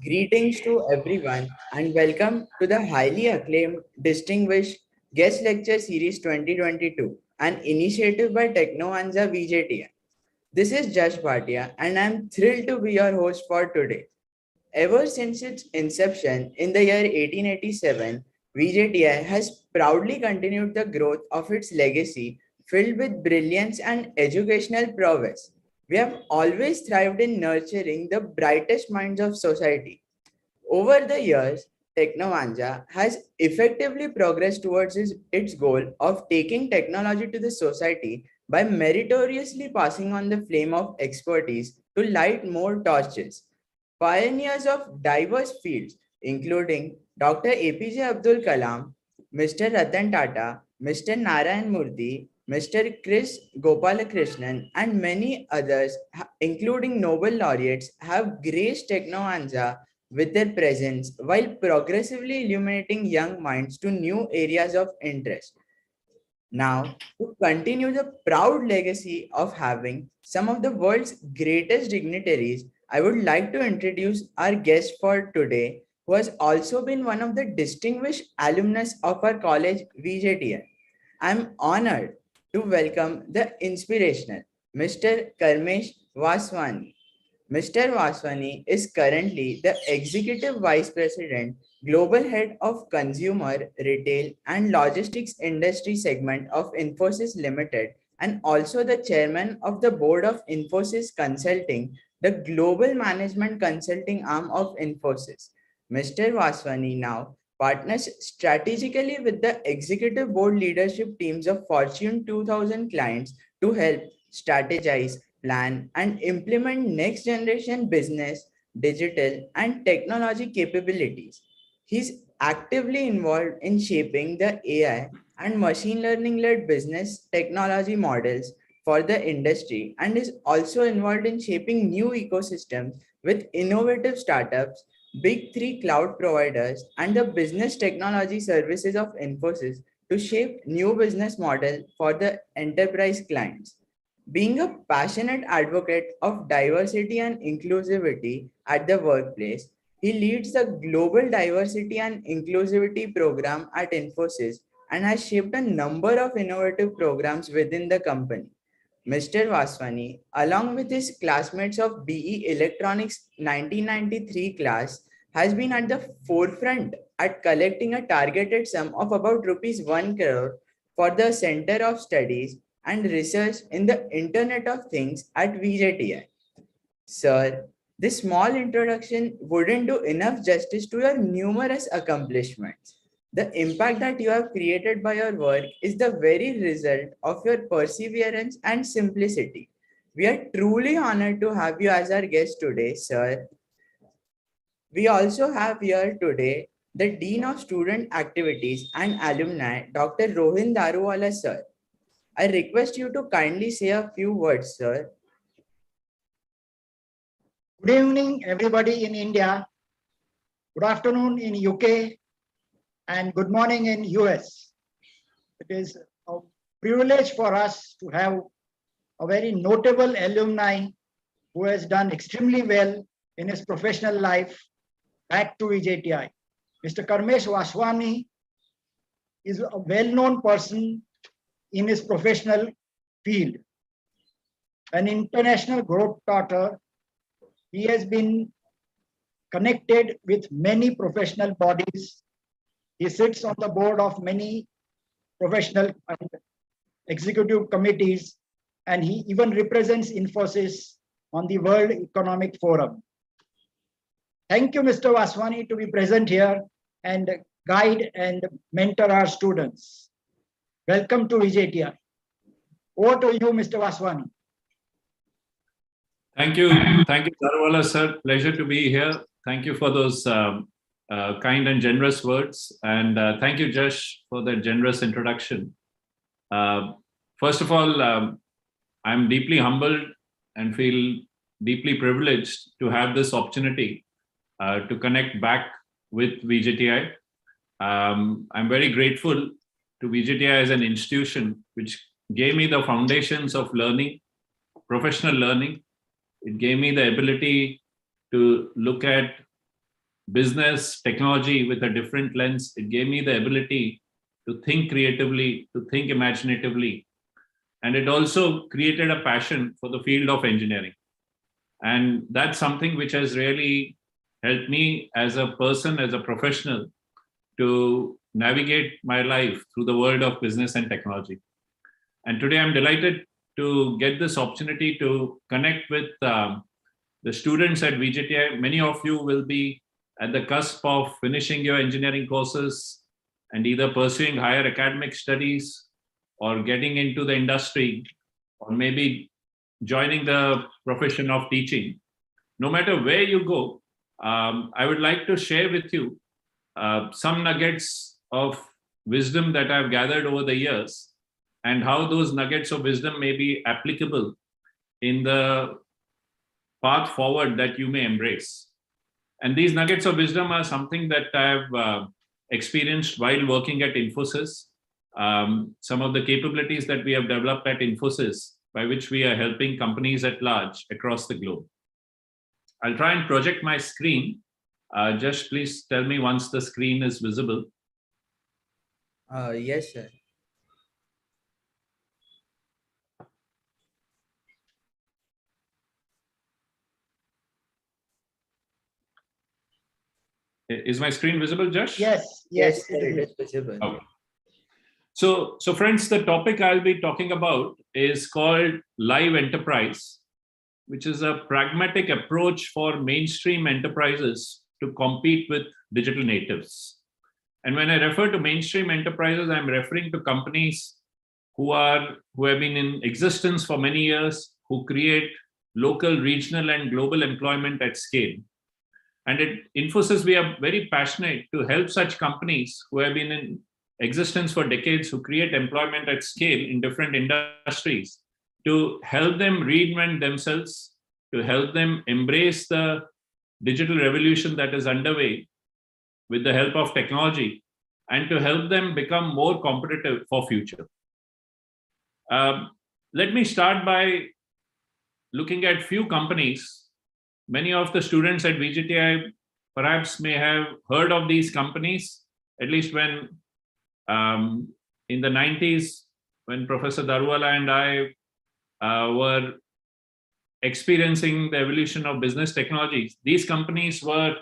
Greetings to everyone and welcome to the highly acclaimed Distinguished Guest Lecture Series 2022, an initiative by Technovanza VJTI. This is Jash Bhatia and I am thrilled to be your host for today. Ever since its inception in the year 1887, VJTI has proudly continued the growth of its legacy filled with brilliance and educational prowess. We have always thrived in nurturing the brightest minds of society. Over the years, Technovanza has effectively progressed towards its goal of taking technology to the society by meritoriously passing on the flame of expertise to light more torches. Pioneers of diverse fields, including Dr. APJ Abdul Kalam, Mr. Ratan Tata, Mr. Narayan Murthy, Mr. Chris Gopalakrishnan, and many others, including Nobel laureates, have graced Technovanza with their presence while progressively illuminating young minds to new areas of interest. Now, to continue the proud legacy of having some of the world's greatest dignitaries, I would like to introduce our guest for today, who has also been one of the distinguished alumnus of our college VJTI. I'm honored to welcome the inspirational Mr. Karmesh Vaswani. Mr. Vaswani is currently the Executive Vice President, Global Head of Consumer, Retail and Logistics Industry segment of Infosys Limited and also the Chairman of the Board of Infosys Consulting, the global management consulting arm of Infosys. Mr. Vaswani now partners strategically with the executive board leadership teams of Fortune 2000 clients to help strategize, plan, and implement next generation business, digital, and technology capabilities. He's actively involved in shaping the AI and machine learning led business technology models for the industry and is also involved in shaping new ecosystems with innovative startups, big three cloud providers, and the business technology services of Infosys to shape new business model for the enterprise clients. Being a passionate advocate of diversity and inclusivity at the workplace, he leads the Global Diversity and Inclusivity Program at Infosys and has shaped a number of innovative programs within the company. Mr. Vaswani, along with his classmates of BE Electronics 1993 class, has been at the forefront at collecting a targeted sum of about rupees 1 crore for the Center of Studies and Research in the Internet of Things at VJTI. Sir, this small introduction wouldn't do enough justice to your numerous accomplishments. The impact that you have created by your work is the very result of your perseverance and simplicity. We are truly honored to have you as our guest today, sir. We also have here today the Dean of Student Activities and Alumni, Dr. Rohin Daruwala, sir. I request you to kindly say a few words, sir. Good evening, everybody in India. Good afternoon in UK, and good morning in US. It is a privilege for us to have a very notable alumni who has done extremely well in his professional life back to VJTI. Mr. Karmesh Vaswani is a well-known person in his professional field. An international growth starter, he has been connected with many professional bodies. He sits on the board of many professional and executive committees, and he even represents Infosys on the World Economic Forum. Thank you, Mr. Vaswani, to be present here and guide and mentor our students. Welcome to VJTI. Over to you, Mr. Vaswani. Thank you, Daruwala sir. Pleasure to be here. Thank you for those kind and generous words, and thank you, Jash, for that generous introduction. First of all, I'm deeply humbled and feel deeply privileged to have this opportunity to connect back with VJTI. I'm very grateful to VJTI as an institution which gave me the foundations of learning, professional learning. It gave me the ability to look at business technology with a different lens. It gave me the ability to think creatively, to think imaginatively. And it also created a passion for the field of engineering. And that's something which has really helped me as a person, as a professional, to navigate my life through the world of business and technology. And today I'm delighted to get this opportunity to connect with the students at VJTI. Many of you will be at the cusp of finishing your engineering courses and either pursuing higher academic studies or getting into the industry, or maybe joining the profession of teaching. No matter where you go, I would like to share with you some nuggets of wisdom that I've gathered over the years, and how those nuggets of wisdom may be applicable in the path forward that you may embrace. And these nuggets of wisdom are something that I've experienced while working at Infosys. Some of the capabilities that we have developed at Infosys, by which we are helping companies at large across the globe. I'll try and project my screen. Just please tell me once the screen is visible. Yes, sir. Is my screen visible, Josh? Yes, Yes, yes, sir, it is visible. Okay. So friends, the topic I'll be talking about is called Live Enterprise, which is a pragmatic approach for mainstream enterprises to compete with digital natives. And when I refer to mainstream enterprises, I'm referring to companies who have been in existence for many years, who create local, regional, and global employment at scale. And at Infosys, we are very passionate to help such companies who have been in existence for decades, who create employment at scale in different industries, to help them reinvent themselves, to help them embrace the digital revolution that is underway with the help of technology, and to help them become more competitive for future. Let me start by looking at few companies. Many of the students at VJTI perhaps may have heard of these companies, at least when in the 90s, when Professor Darwala and I were experiencing the evolution of business technologies. These companies were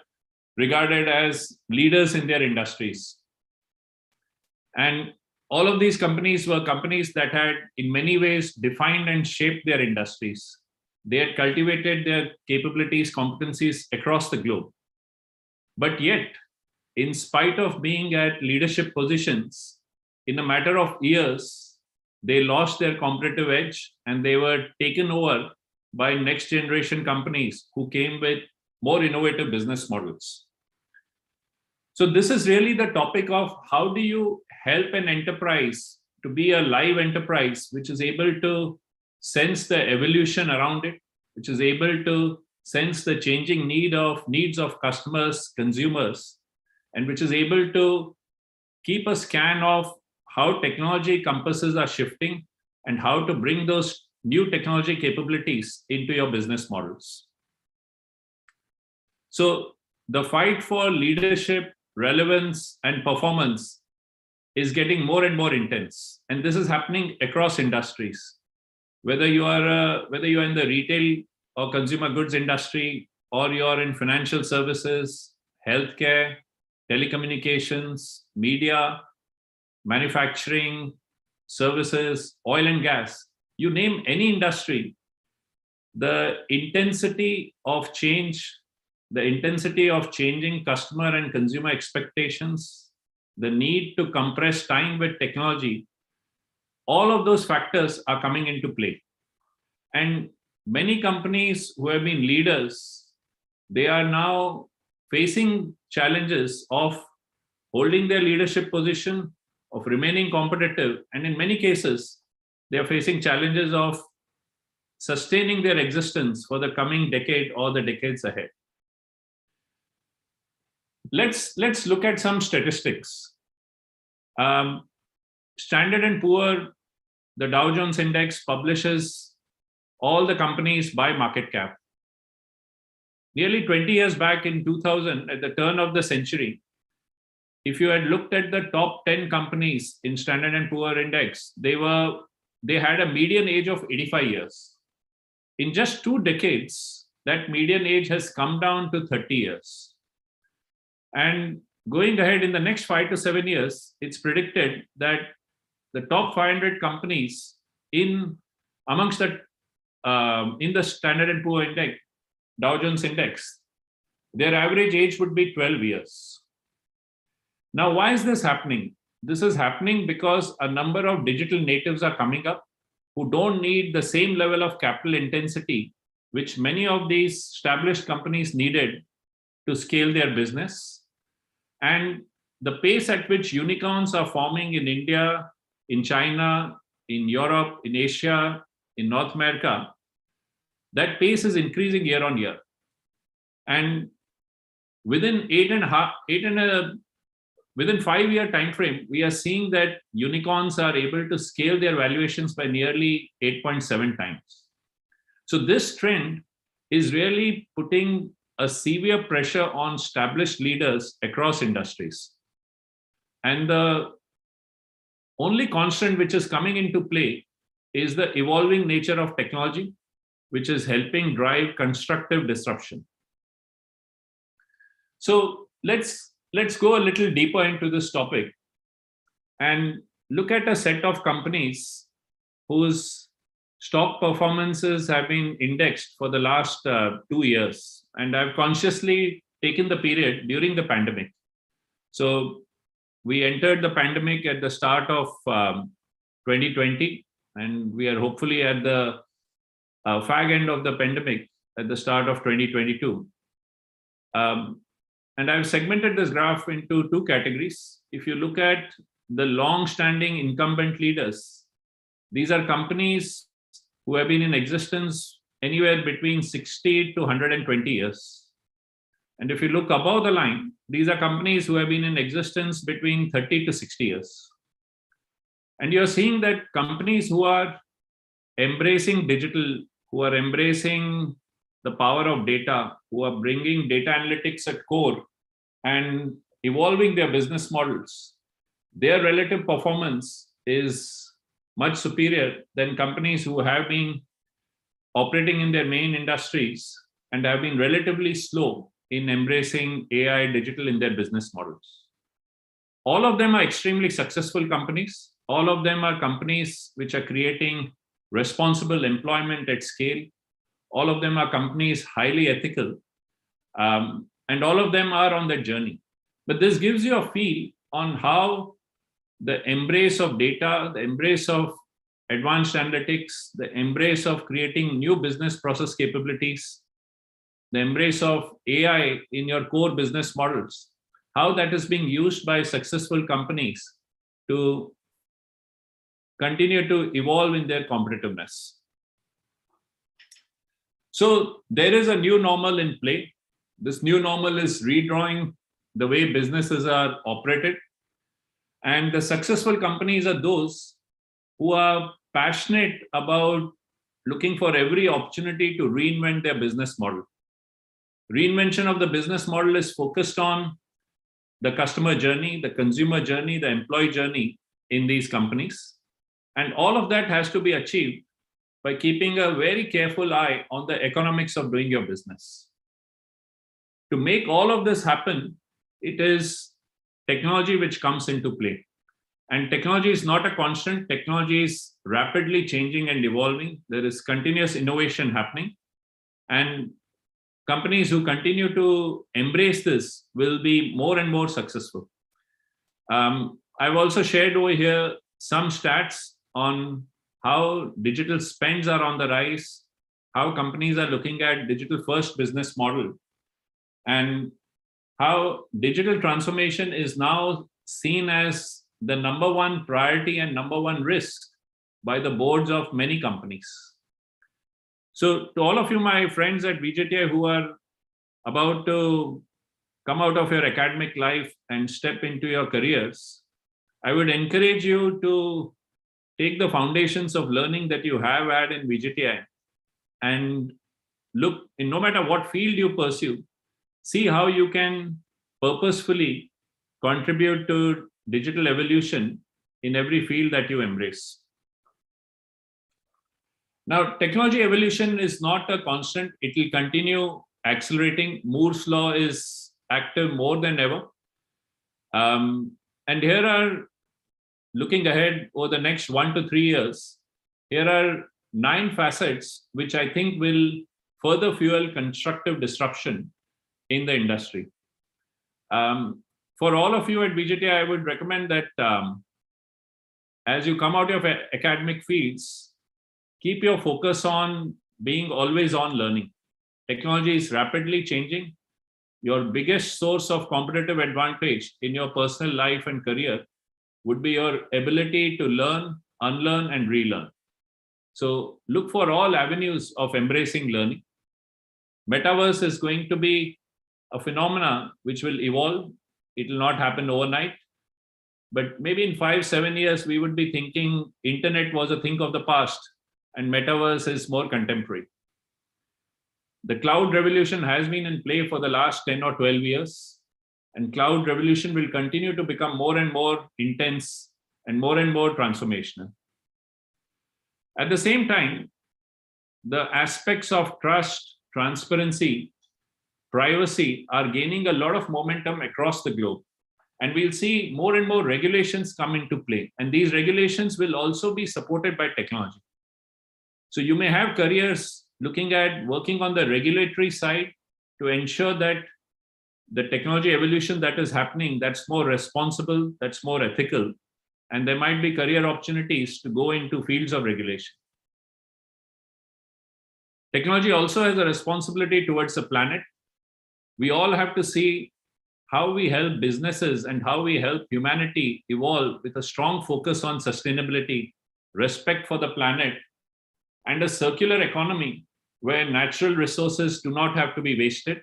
regarded as leaders in their industries. And all of these companies were companies that had in many ways defined and shaped their industries. They had cultivated their capabilities, competencies across the globe. But yet, in spite of being at leadership positions, in a matter of years, they lost their competitive edge and they were taken over by next generation companies who came with more innovative business models. So this is really the topic of how do you help an enterprise to be a live enterprise, which is able to sense the evolution around it, which is able to sense the changing needs of customers, consumers, and which is able to keep a scan of how technology compasses are shifting and how to bring those new technology capabilities into your business models. So the fight for leadership, relevance, and performance is getting more and more intense. And this is happening across industries. Whether you are in the retail or consumer goods industry, or you're in financial services, healthcare, telecommunications, media, manufacturing, services, oil and gas, you name any industry, the intensity of change, the intensity of changing customer and consumer expectations, the need to compress time with technology, all of those factors are coming into play. And many companies who have been leaders, they are now facing challenges of holding their leadership position, of remaining competitive, and in many cases, they are facing challenges of sustaining their existence for the coming decade or the decades ahead. Let's look at some statistics. Standard & Poor, the Dow Jones Index, publishes all the companies by market cap. nearly 20 years back in 2000, at the turn of the century, if you had looked at the top 10 companies in Standard & Poor Index, they had a median age of 85 years. In just 2 decades, that median age has come down to 30 years. And going ahead in the next 5 to 7 years, it's predicted that the top 500 companies in the Standard & Poor Index, Dow Jones Index, their average age would be 12 years. Now, why is this happening? This is happening because a number of digital natives are coming up who don't need the same level of capital intensity which many of these established companies needed to scale their business. And the pace at which unicorns are forming in India, in China, in Europe, in Asia, in North America, that pace is increasing year on year. And within within 5-year time frame, we are seeing that unicorns are able to scale their valuations by nearly 8.7 times. So this trend is really putting a severe pressure on established leaders across industries. And the only constant which is coming into play is the evolving nature of technology, which is helping drive constructive disruption. So let's go a little deeper into this topic and look at a set of companies whose stock performances have been indexed for the last 2 years. And I've consciously taken the period during the pandemic. So we entered the pandemic at the start of 2020, and we are hopefully at the fag end of the pandemic at the start of 2022. And I've segmented this graph into 2 categories. If you look at the long-standing incumbent leaders, these are companies who have been in existence anywhere between 60 to 120 years. And if you look above the line, these are companies who have been in existence between 30 to 60 years. And you're seeing that companies who are embracing digital, who are embracing the power of data, who are bringing data analytics at core and evolving their business models, their relative performance is much superior than companies who have been operating in their main industries and have been relatively slow in embracing AI digital in their business models. All of them are extremely successful companies. All of them are companies which are creating responsible employment at scale. All of them are companies highly ethical, and all of them are on that journey. But this gives you a feel on how the embrace of data, the embrace of advanced analytics, the embrace of creating new business process capabilities, the embrace of AI in your core business models, how that is being used by successful companies to continue to evolve in their competitiveness. So there is a new normal in play. This new normal is redrawing the way businesses are operated. And the successful companies are those who are passionate about looking for every opportunity to reinvent their business model. Reinvention of the business model is focused on the customer journey, the consumer journey, the employee journey in these companies. And all of that has to be achieved by keeping a very careful eye on the economics of doing your business. To make all of this happen, it is technology which comes into play. And technology is not a constant. Technology is rapidly changing and evolving. There is continuous innovation happening. And companies who continue to embrace this will be more and more successful. I've also shared over here some stats on how digital spends are on the rise, how companies are looking at digital first business model, and how digital transformation is now seen as the number one priority and number one risk by the boards of many companies. So to all of you, my friends at VJTI who are about to come out of your academic life and step into your careers, I would encourage you to take the foundations of learning that you have had in VJTI and look in no matter what field you pursue, see how you can purposefully contribute to digital evolution in every field that you embrace. Now, technology evolution is not a constant. It will continue accelerating. Moore's law is active more than ever. And here are, looking ahead over the next 1 to 3 years, here are 9 facets which I think will further fuel constructive disruption in the industry. For all of you at VJTI, I would recommend that as you come out of academic fields, keep your focus on being always on learning. Technology is rapidly changing. Your biggest source of competitive advantage in your personal life and career would be your ability to learn, unlearn, and relearn. So look for all avenues of embracing learning. Metaverse is going to be a phenomena which will evolve. It will not happen overnight. But maybe in 5-7 years, we would be thinking internet was a thing of the past and metaverse is more contemporary. The cloud revolution has been in play for the last 10 or 12 years. And cloud revolution will continue to become more and more intense and more transformational. At the same time, the aspects of trust, transparency, privacy are gaining a lot of momentum across the globe. And we'll see more and more regulations come into play. And these regulations will also be supported by technology. So you may have careers looking at working on the regulatory side to ensure that the technology evolution that is happening, that's more responsible, that's more ethical. And there might be career opportunities to go into fields of regulation. Technology also has a responsibility towards the planet. We all have to see how we help businesses and how we help humanity evolve with a strong focus on sustainability, respect for the planet, and a circular economy where natural resources do not have to be wasted.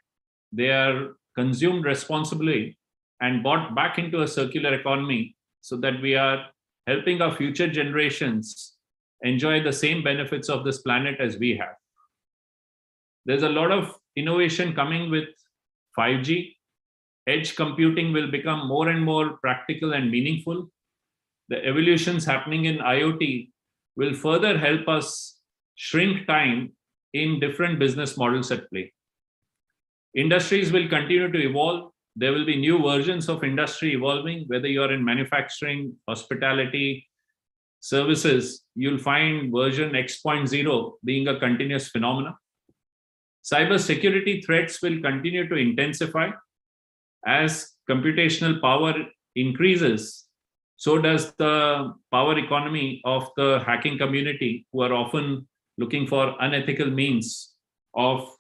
They are consumed responsibly and brought back into a circular economy so that we are helping our future generations enjoy the same benefits of this planet as we have. There's a lot of innovation coming with 5G. Edge computing will become more and more practical and meaningful. The evolutions happening in IoT will further help us shrink time in different business models at play. Industries will continue to evolve. There will be new versions of industry evolving, whether you're in manufacturing, hospitality, services, you'll find version X.0 being a continuous phenomenon. Cybersecurity threats will continue to intensify. As computational power increases, so does the power economy of the hacking community, who are often looking for unethical means of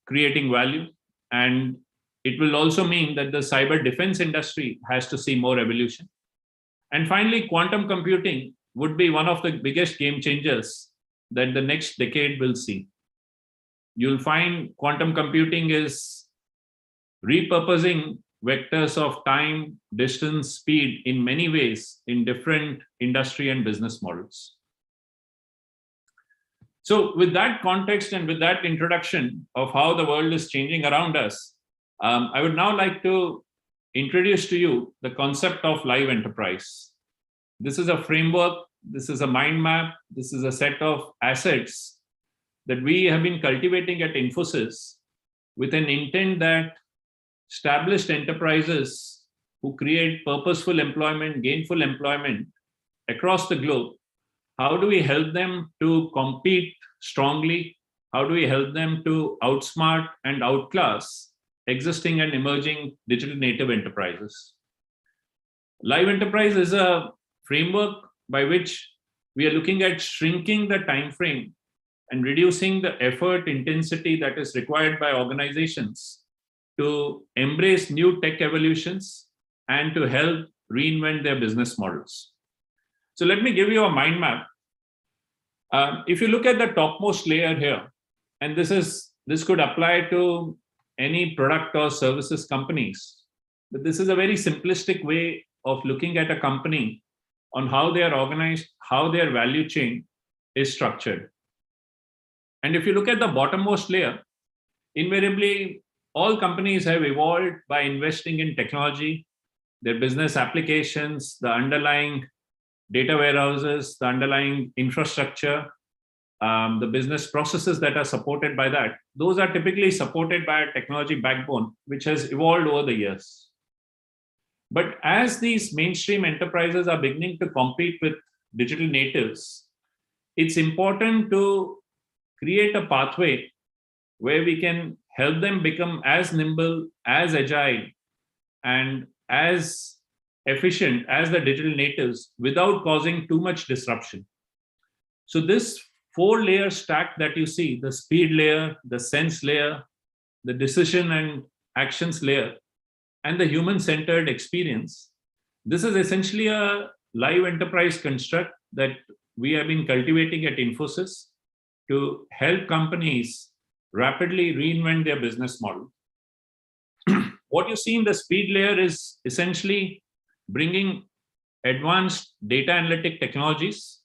creating value. And it will also mean that the cyber defense industry has to see more evolution. And finally, quantum computing would be one of the biggest game changers that the next decade will see. You'll find quantum computing is repurposing vectors of time, distance, speed in many ways in different industry and business models. So with that context and with that introduction of how the world is changing around us, I would now like to introduce to you the concept of live enterprise. This is a framework, this is a mind map, this is a set of assets that we have been cultivating at Infosys with an intent that established enterprises who create purposeful employment, gainful employment across the globe, how do we help them to compete strongly? How do we help them to outsmart and outclass existing and emerging digital native enterprises? Live enterprise is a framework by which we are looking at shrinking the time frame and reducing the effort intensity that is required by organizations to embrace new tech evolutions and to help reinvent their business models. So let me give you a mind map. If you look at the topmost layer here, and this could apply to any product or services companies, but this is a very simplistic way of looking at a company on how they are organized, how their value chain is structured. And if you look at the bottommost layer, invariably, all companies have evolved by investing in technology, their business applications, the underlying data warehouses, the underlying infrastructure, the business processes that are supported by that. Those are typically supported by a technology backbone, which has evolved over the years. But as these mainstream enterprises are beginning to compete with digital natives, it's important to create a pathway where we can help them become as nimble, as agile, and as efficient as the digital natives without causing too much disruption. So this 4-layer stack that you see, the speed layer, the sense layer, the decision and actions layer, and the human-centered experience, this is essentially a live enterprise construct that we have been cultivating at Infosys to help companies rapidly reinvent their business model. What you see in the speed layer is essentially bringing advanced data analytic technologies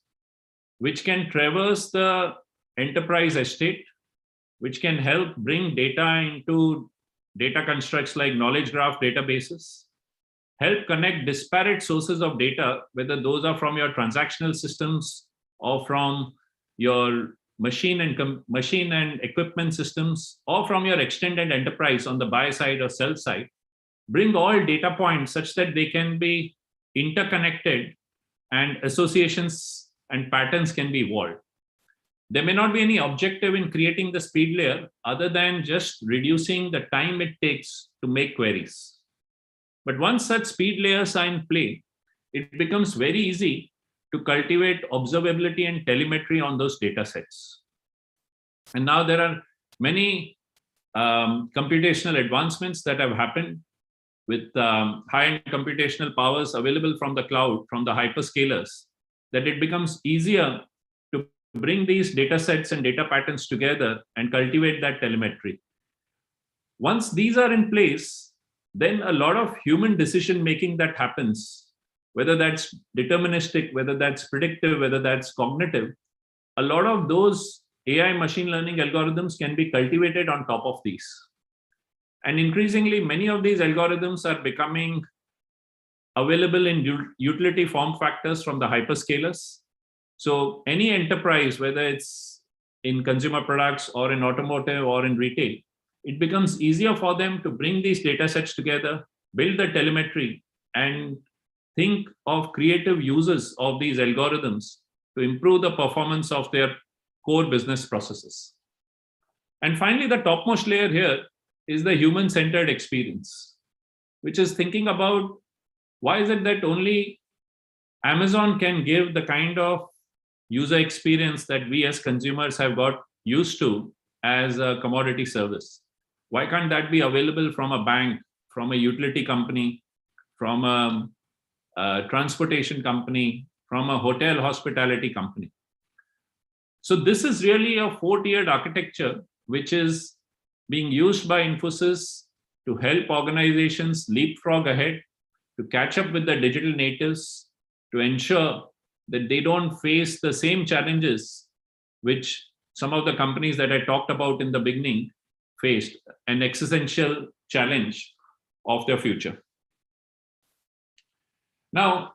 which can traverse the enterprise estate, which can help bring data into data constructs like knowledge graph databases, help connect disparate sources of data, whether those are from your transactional systems or from your machine and equipment systems, or from your extended enterprise on the buy side or sell side, bring all data points such that they can be interconnected and associations and patterns can be evolved. There may not be any objective in creating the speed layer other than just reducing the time it takes to make queries. But once such speed layers are in play, it becomes very easy to cultivate observability and telemetry on those data sets. And now there are many computational advancements that have happened with high-end computational powers available from the cloud, from the hyperscalers, that it becomes easier to bring these data sets and data patterns together and cultivate that telemetry. Once these are in place, then a lot of human decision making that happens, whether that's deterministic, whether that's predictive, whether that's cognitive, a lot of those AI machine learning algorithms can be cultivated on top of these. And increasingly, many of these algorithms are becoming available in utility form factors from the hyperscalers. So any enterprise, whether it's in consumer products or in automotive or in retail, it becomes easier for them to bring these data sets together, build the telemetry, and think of creative uses of these algorithms to improve the performance of their core business processes. And finally, the topmost layer here is the human-centered experience, which is thinking about why is it that only Amazon can give the kind of user experience that we as consumers have got used to as a commodity service? Why can't that be available from a bank, from a utility company, from a transportation company, from a hotel hospitality company? So this is really a 4-tiered architecture, which is being used by Infosys to help organizations leapfrog ahead, to catch up with the digital natives, to ensure that they don't face the same challenges which some of the companies that I talked about in the beginning faced, an existential challenge of their future. Now,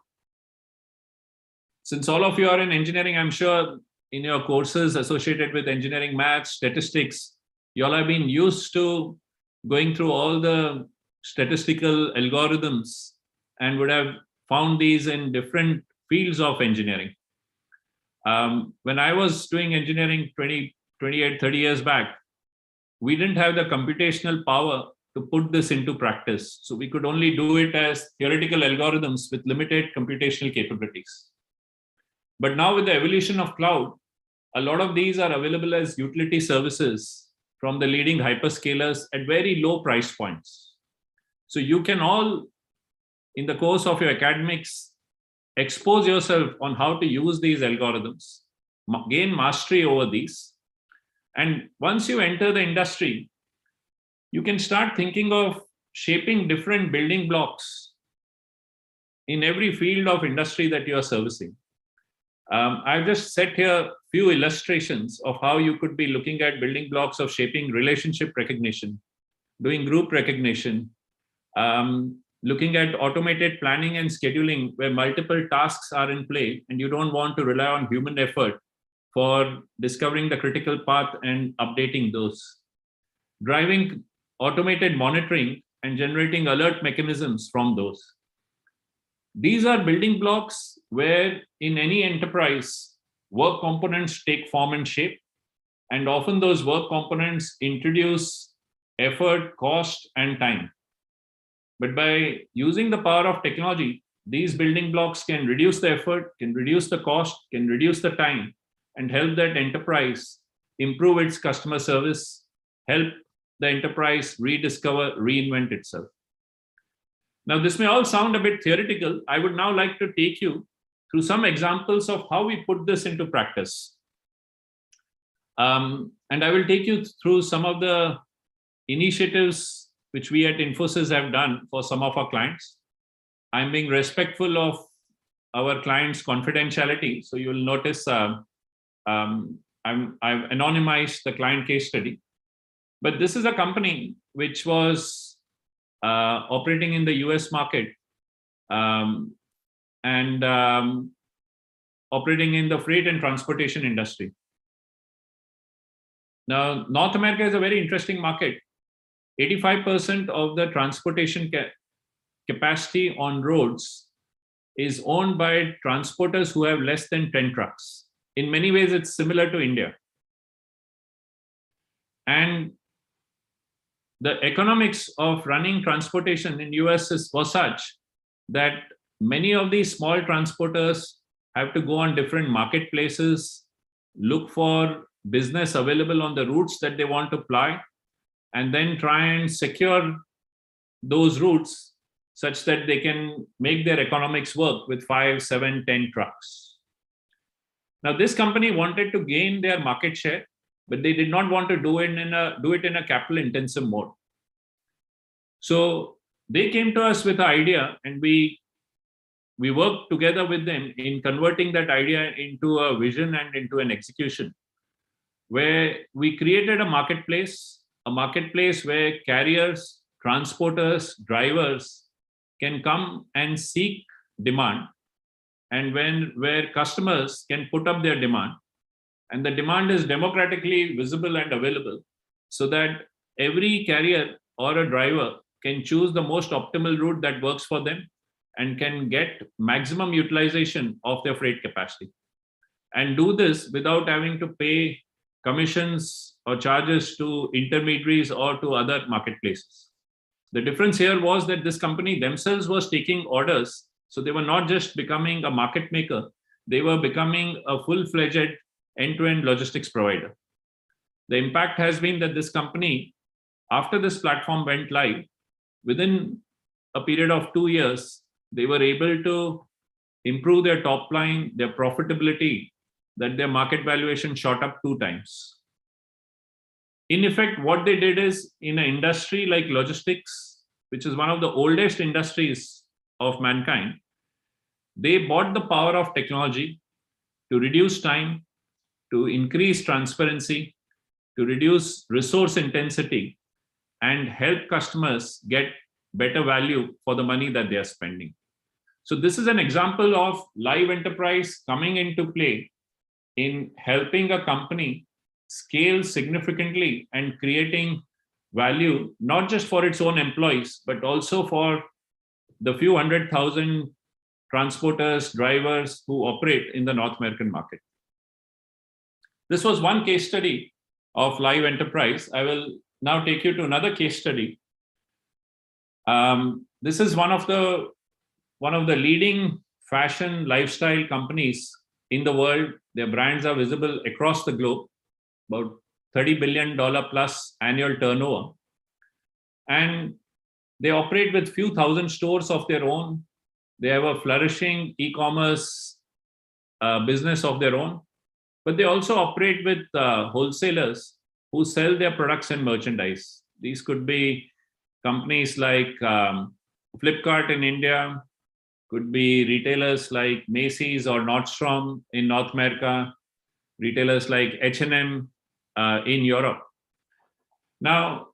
since all of you are in engineering, I'm sure in your courses associated with engineering, maths, statistics, you all have been used to going through all the statistical algorithms and would have found these in different fields of engineering. When I was doing engineering 28, 30 years back, we didn't have the computational power to put this into practice. So we could only do it as theoretical algorithms with limited computational capabilities. But now with the evolution of cloud, a lot of these are available as utility services from the leading hyperscalers at very low price points. So you can all, in the course of your academics, expose yourself on how to use these algorithms, gain mastery over these. And once you enter the industry, you can start thinking of shaping different building blocks in every field of industry that you are servicing. I've just set here a few illustrations of how you could be looking at building blocks of shaping relationship recognition, doing group recognition, looking at automated planning and scheduling where multiple tasks are in play and you don't want to rely on human effort for discovering the critical path and updating those. Driving automated monitoring and generating alert mechanisms from those. These are building blocks where in any enterprise, work components take form and shape, and often those work components introduce effort, cost, and time. But by using the power of technology, these building blocks can reduce the effort, can reduce the cost, can reduce the time, and help that enterprise improve its customer service, help the enterprise rediscover, reinvent itself. Now, this may all sound a bit theoretical. I would now like to take you through some examples of how we put this into practice. And I will take you through some of the initiatives which we at Infosys have done for some of our clients. I'm being respectful of our clients' confidentiality. So you'll notice I've anonymized the client case study. But this is a company which was operating in the US market and operating in the freight and transportation industry. Now, North America is a very interesting market. 85% of the transportation capacity on roads is owned by transporters who have less than 10 trucks. In many ways, it's similar to India. And the economics of running transportation in US was such that many of these small transporters have to go on different marketplaces, look for business available on the routes that they want to ply, and then try and secure those routes such that they can make their economics work with 5, 7, 10 trucks. Now, this company wanted to gain their market share, but they did not want to do it in a capital intensive mode. So they came to us with the idea, and we worked together with them in converting that idea into a vision and into an execution, where we created a marketplace where carriers, transporters, drivers can come and seek demand, and where customers can put up their demand, and the demand is democratically visible and available, so that every carrier or a driver can choose the most optimal route that works for them and can get maximum utilization of their freight capacity, and do this without having to pay commissions or charges to intermediaries or to other marketplaces. The difference here was that this company themselves was taking orders. So they were not just becoming a market maker, they were becoming a full-fledged end-to-end logistics provider. The impact has been that this company, after this platform went live, within a period of 2 years, they were able to improve their top line, their profitability, that their market valuation shot up 2 times. In effect, what they did is, in an industry like logistics, which is one of the oldest industries of mankind, they bought the power of technology to reduce time, to increase transparency, to reduce resource intensity, and help customers get better value for the money that they are spending. So this is an example of live enterprise coming into play in helping a company scale significantly and creating value, not just for its own employees, but also for the few 100,000 transporters, drivers who operate in the North American market. This was one case study of live enterprise. I will now take you to another case study. This is one of the leading fashion lifestyle companies in the world. Their brands are visible across the globe, about $30 billion plus annual turnover. And they operate with few thousand stores of their own. They have a flourishing e-commerce business of their own, but they also operate with wholesalers who sell their products and merchandise. These could be companies like Flipkart in India, could be retailers like Macy's or Nordstrom in North America, retailers like H&M in Europe. Now,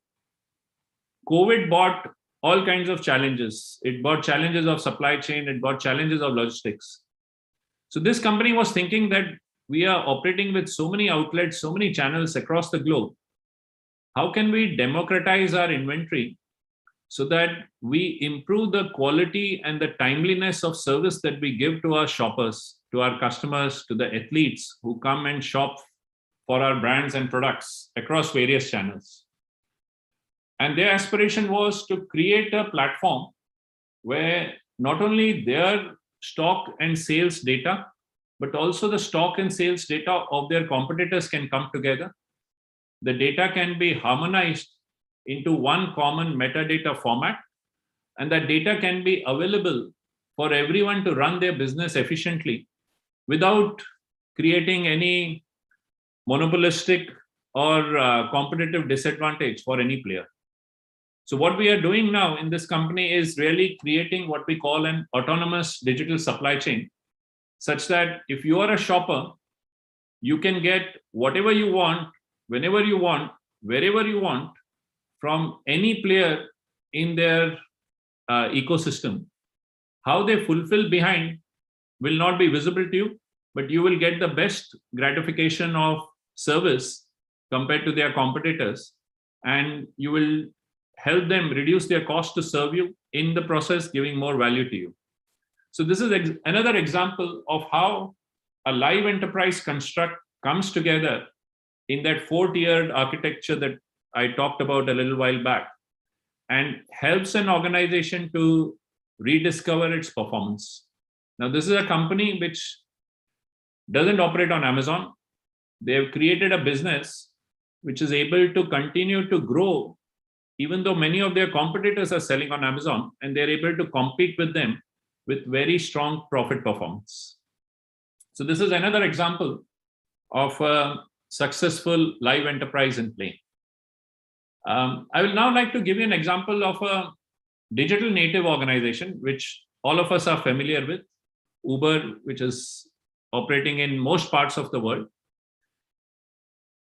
COVID brought all kinds of challenges. It brought challenges of supply chain, it brought challenges of logistics. So this company was thinking that we are operating with so many outlets, so many channels across the globe. How can we democratize our inventory so that we improve the quality and the timeliness of service that we give to our shoppers, to our customers, to the athletes who come and shop for our brands and products across various channels. And their aspiration was to create a platform where not only their stock and sales data, but also the stock and sales data of their competitors can come together. The data can be harmonized into one common metadata format, and that data can be available for everyone to run their business efficiently without creating any monopolistic or competitive disadvantage for any player. So what we are doing now in this company is really creating what we call an autonomous digital supply chain, such that if you are a shopper, you can get whatever you want, whenever you want, wherever you want, from any player in their ecosystem. How they fulfill behind will not be visible to you, but you will get the best gratification of service compared to their competitors, and you will help them reduce their cost to serve you, in the process giving more value to you. So this is another example of how a live enterprise construct comes together in that 4-tiered architecture that I talked about a little while back, and helps an organization to rediscover its performance. Now, this is a company which doesn't operate on Amazon. They have created a business which is able to continue to grow, even though many of their competitors are selling on Amazon, and they're able to compete with them with very strong profit performance. So this is another example of a successful live enterprise in play. I will now like to give you an example of a digital native organization, which all of us are familiar with, Uber, which is operating in most parts of the world.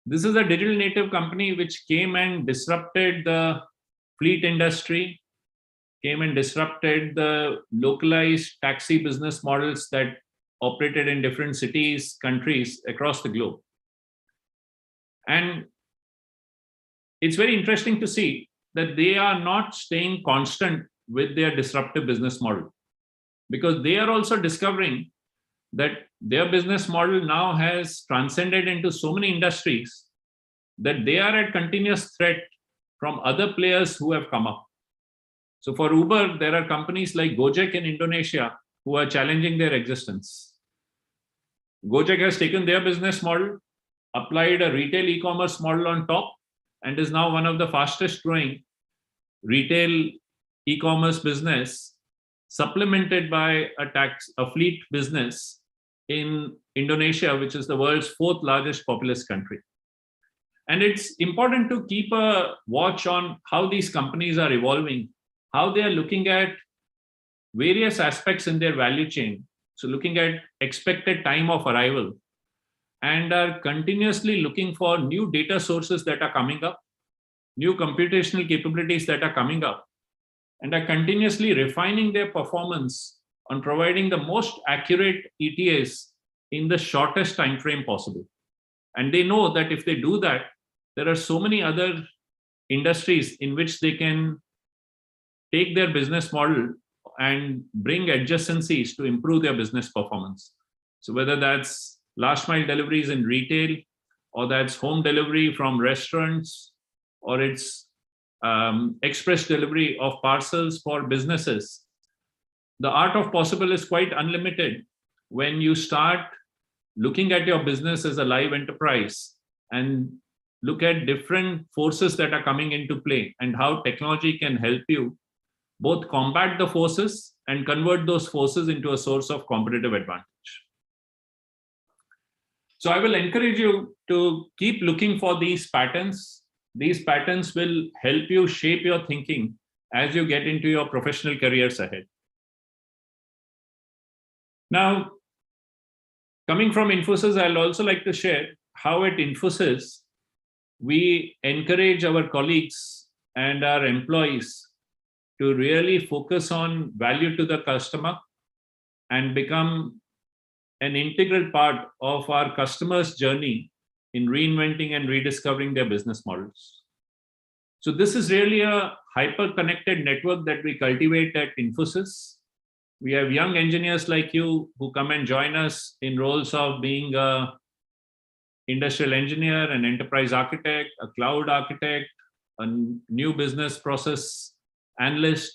This is a digital native company which came and disrupted the fleet industry, came and disrupted the localized taxi business models that operated in different cities, countries across the globe. And it's very interesting to see that they are not staying constant with their disruptive business model, because they are also discovering that their business model now has transcended into so many industries that they are at continuous threat from other players who have come up. So for Uber, there are companies like Gojek in Indonesia who are challenging their existence. Gojek has taken their business model, applied a retail e-commerce model on top, and is now one of the fastest growing retail e-commerce business, supplemented by a fleet business in Indonesia, which is the world's 4th largest populous country. And it's important to keep a watch on how these companies are evolving, how they are looking at various aspects in their value chain. So looking at expected time of arrival, and are continuously looking for new data sources that are coming up, new computational capabilities that are coming up, and are continuously refining their performance on providing the most accurate ETAs in the shortest time frame possible. And they know that if they do that, there are so many other industries in which they can take their business model and bring adjacencies to improve their business performance. So whether that's last mile deliveries in retail, or that's home delivery from restaurants, or it's express delivery of parcels for businesses, the art of possible is quite unlimited when you start looking at your business as a live enterprise and look at different forces that are coming into play, and how technology can help you both combat the forces and convert those forces into a source of competitive advantage. So I will encourage you to keep looking for these patterns. These patterns will help you shape your thinking as you get into your professional careers ahead. Now, Coming from Infosys, I'll also like to share how at Infosys, we encourage our colleagues and our employees to really focus on value to the customer and become an integral part of our customers' journey in reinventing and rediscovering their business models. So this is really a hyper-connected network that we cultivate at Infosys. We have young engineers like you who come and join us in roles of being a industrial engineer, an enterprise architect, a cloud architect, a new business process analyst.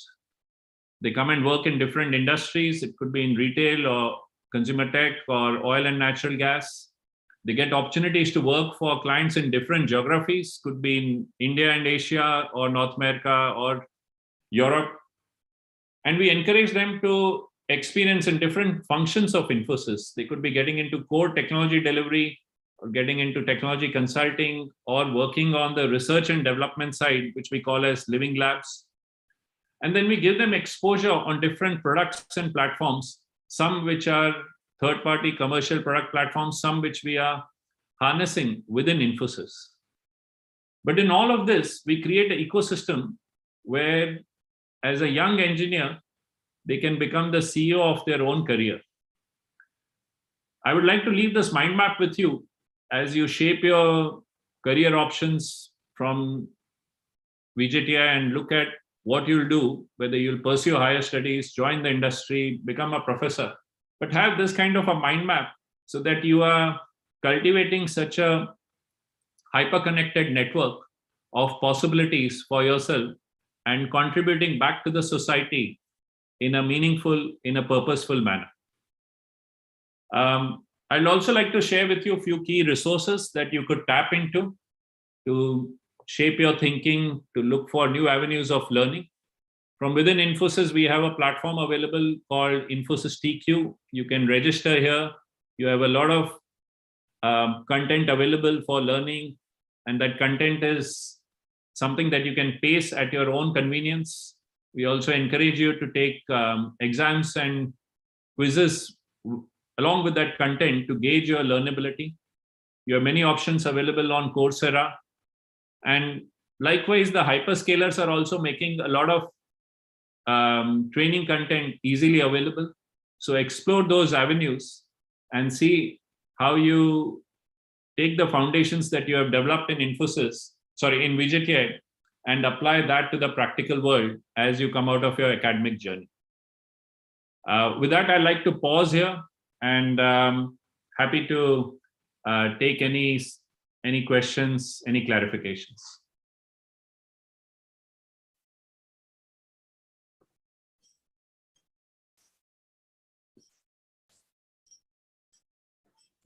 They come and work in different industries. It could be in retail or consumer tech or oil and natural gas. They get opportunities to work for clients in different geographies, could be in India and Asia or North America or Europe. And we encourage them to experience in different functions of Infosys. They could be getting into core technology delivery or getting into technology consulting or working on the research and development side, which we call as living labs. And then we give them exposure on different products and platforms, some which are third-party commercial product platforms, some which we are harnessing within Infosys. But in all of this, we create an ecosystem where, as a young engineer, they can become the CEO of their own career. I would like to leave this mind map with you as you shape your career options from VJTI and look at what you'll do, whether you'll pursue higher studies, join the industry, become a professor, but have this kind of a mind map so that you are cultivating such a hyper-connected network of possibilities for yourself and contributing back to the society in a meaningful, in a purposeful manner. I'd also like to share with you a few key resources that you could tap into to shape your thinking, to look for new avenues of learning. From within Infosys, we have a platform available called Infosys TQ. You can register here. You have a lot of content available for learning, and that content is something that you can pace at your own convenience. We also encourage you to take exams and quizzes along with that content to gauge your learnability. You have many options available on Coursera. And likewise, the hyperscalers are also making a lot of training content easily available. So explore those avenues and see how you take the foundations that you have developed in Infosys, in VJTI, and apply that to the practical world as you come out of your academic journey. With that, I'd like to pause here and happy to take any questions, any clarifications.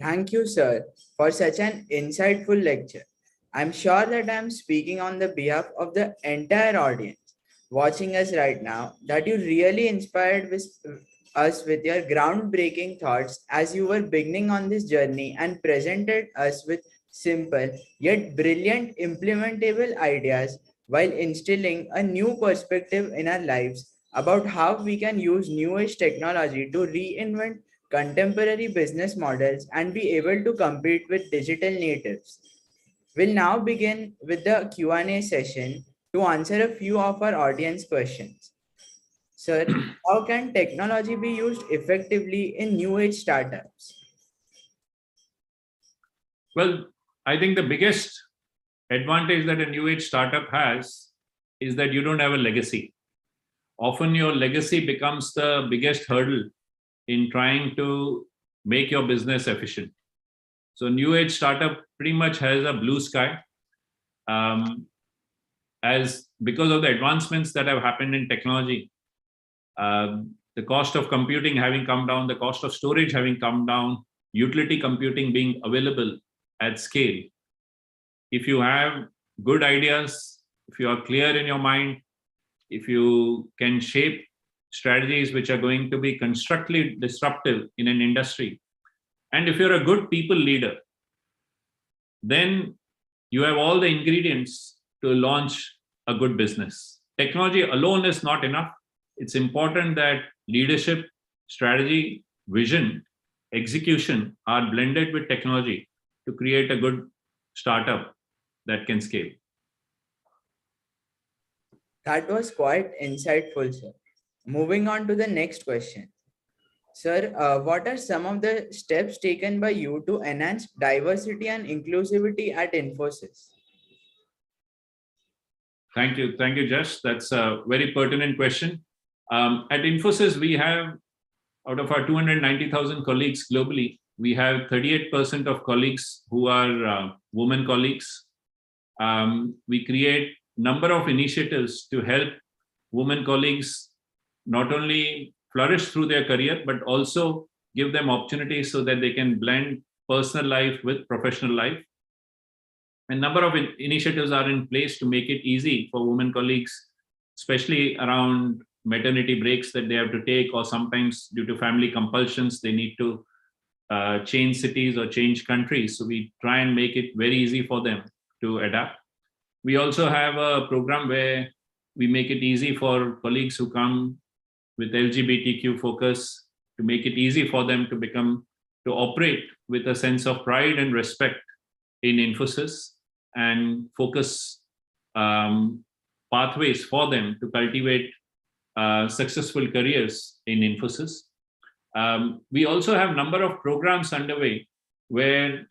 Thank you, sir, for such an insightful lecture. I'm sure that I'm speaking on the behalf of the entire audience watching us right now, that you really inspired us with your groundbreaking thoughts as you were beginning on this journey and presented us with simple yet brilliant implementable ideas while instilling a new perspective in our lives about how we can use new age technology to reinvent contemporary business models and be able to compete with digital natives. We'll now begin with the Q&A session to answer a few of our audience questions. Sir, how can technology be used effectively in new age startups? Well, I think the biggest advantage that a new age startup has is that you don't have a legacy. Often your legacy becomes the biggest hurdle in trying to make your business efficient. So new age startup pretty much has a blue sky. As because of the advancements that have happened in technology, the cost of computing having come down, the cost of storage having come down, utility computing being available at scale. If you have good ideas, if you are clear in your mind, if you can shape strategies which are going to be constructively disruptive in an industry, and if you're a good people leader, then you have all the ingredients to launch a good business. Technology alone is not enough. It's important that leadership, strategy, vision execution are blended with technology to create a good startup that can scale. That was quite insightful, sir. Moving on to the next question. Sir, what are some of the steps taken by you to enhance diversity and inclusivity at Infosys? Thank you, Josh. That's a very pertinent question. At Infosys, we have, out of our 290,000 colleagues globally, we have 38% of colleagues who are women colleagues. We create number of initiatives to help women colleagues not only flourish through their career, but also give them opportunities so that they can blend personal life with professional life. A number of initiatives are in place to make it easy for women colleagues, especially around maternity breaks that they have to take, or sometimes due to family compulsions, they need to change cities or change countries. So we try and make it very easy for them to adapt. We also have a program where we make it easy for colleagues who come with LGBTQ focus, to make it easy for them to operate with a sense of pride and respect in Infosys, and focus pathways for them to cultivate successful careers in Infosys. We also have a number of programs underway where,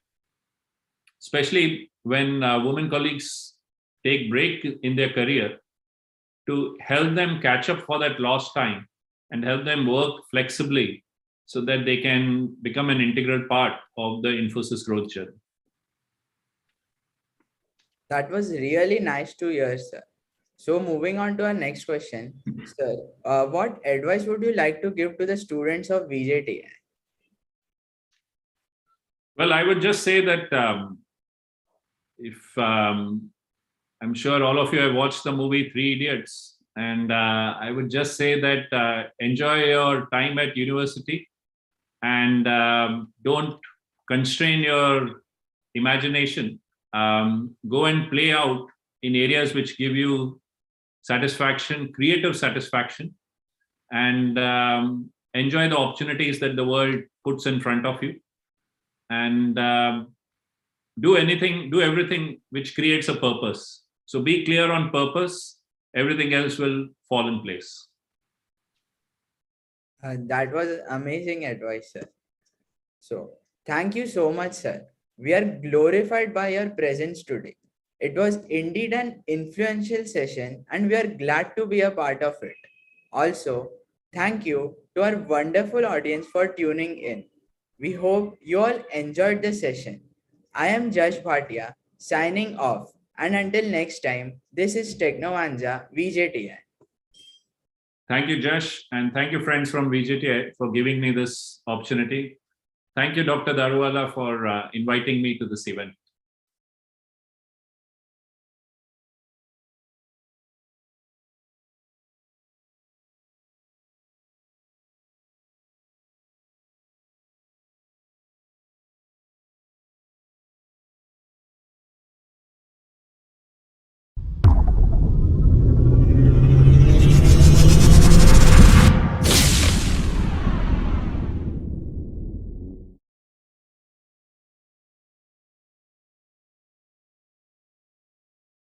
especially when women colleagues take break in their career, to help them catch up for that lost time and help them work flexibly so that they can become an integral part of the Infosys growth journey. That was really nice to hear, sir. So moving on to our next question, sir, what advice would you like to give to the students of VJTI? Well, I would just say that if I'm sure all of you have watched the movie Three Idiots, and I would just say that enjoy your time at university, and don't constrain your imagination. Go and play out in areas which give you satisfaction, creative satisfaction, and enjoy the opportunities that the world puts in front of you, and do everything which creates a purpose. So be clear on purpose, everything else will fall in place. That was amazing advice, sir. So thank you so much, sir. We are glorified by your presence today. It was indeed an influential session, and we are glad to be a part of it. Also, thank you to our wonderful audience for tuning in. We hope you all enjoyed the session. I am Jash Bhatia, signing off. And until next time, this is Technovanza VJTI. Thank you, Josh, and thank you, friends from VJTI, for giving me this opportunity. Thank you, Dr. Daruwala, for inviting me to this event.